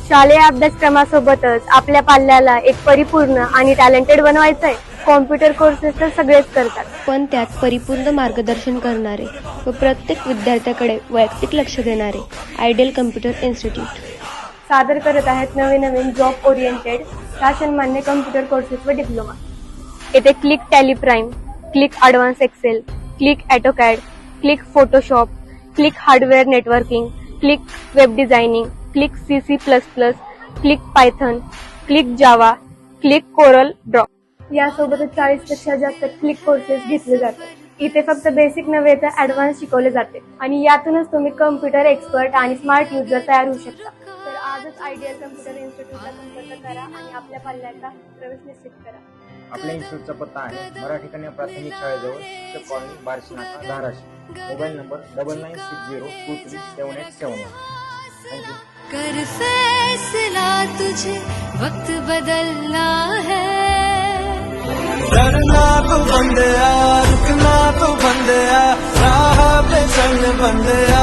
शालेय अभ्यासक्रमासोबतच आपल्या पाल्याला एक परिपूर्ण आणि टॅलेंटेड बनवायचंय. कॉम्प्युटर कोर्सेस तर सगळेच करतात, पण त्यात परिपूर्ण मार्गदर्शन करणारे व प्रत्येक विद्यार्थ्याकडे वैयक्तिक लक्ष देणारे आयडियल कम्प्युटर इन्स्टिट्यूट सादर करत आहेत नवीन जॉब ओरिएंटेड शासनमान्य कम्प्युटर कोर्सेस व डिप्लोमा. येथे click Tally Prime, click advanced Excel, click AutoCAD, click Photoshop, click hardware networking, click web designing, click C++, click Python, click Java, click Corel Draw यासोबतच 40 पेक्षा जास्त क्लिक कोर्सेस घेतले जातात. इथे फक्त बेसिक नव्हे तर ॲडव्हान्स शिकवले जाते आणि यातूनच तुम्ही कम्प्युटर एक्सपर्ट आणि स्मार्ट युजर तयार होऊ शकता. तर आजच आयडियल कम्प्युटर इन्स्टिट्यूटला संपर्क करा आणि आपल्या पाल्याचा प्रवेश निश्चित करा. आपल्या इन्स्टिट्यूटचा पत्ता आहे मराठी कन्या प्राथमिक शाळेजवळ शिक्षक कॉलनी बार्शी नाका धाराशिव. Mobile number 9960237871. थँक्यू. कर फैसला तुझे वक्त बदलना है. डरना तो बंदया, रुकना तो बंदया, राह पे चल बंदया.